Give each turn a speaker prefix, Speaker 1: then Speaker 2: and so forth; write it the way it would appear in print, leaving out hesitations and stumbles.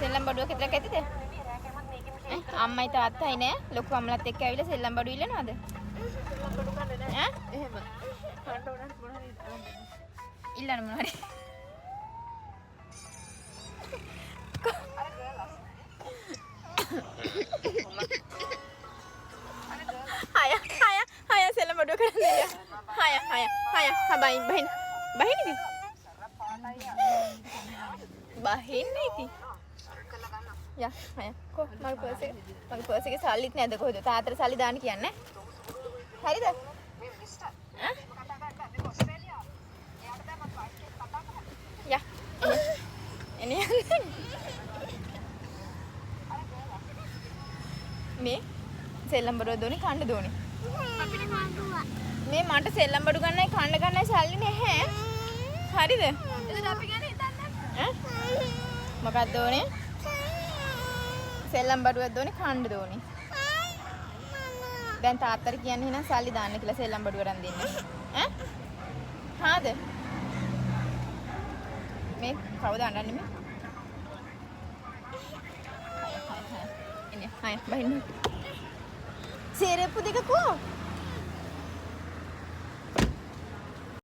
Speaker 1: සෙල්ලම් බඩුවක් විතරක් ඇතිද? අම්මයි තාත්තයි නෑ. ලොකු අම්මලත් එක්ක ඇවිල්ලා සෙල්ලම් බඩු ඉල්ලනවද? සෙල්ලම් බඩු ගන්න නෑ. ඈ? එහෙම. කන්න උනත් මොන හරි ඉල්ලන්න මොන හරි. Haya sela badu කරන්න දෙන්න. හය බහින් ඉතින්. බහින්න ඉතින්. යා හය කො මගේ පර්ස් එකේ සල්ලිත් නැද්ද කොහෙද? තාත්තට සල්ලි දාන්න කියන්නේ. හරිද? යා එනේ මේ සෙල්ලම් බඩුව දෝනේ කන්න දෝනේ. මේ මට සෙල්ලම් බඩු ගන්නයි කන්න ගන්නයි සල්ලි නැහැ. හරිද? එතන අපි ගැන හිතන්නේ. මොකක්ද දෝනේ? සෙල්ලම් බඩුවක් දෝනේ කන්න දෝනේ. දැන් තාත්තට කියන්නේ එහෙනම් සල්ලි දාන්න කියලා සෙල්ලම් බඩුව අරන් දෙන්න. ඈ? හාද? මේ කවුද අඬන්නේ මේ? එන්නේ. හය බහින්න. Serepu දෙක කෝ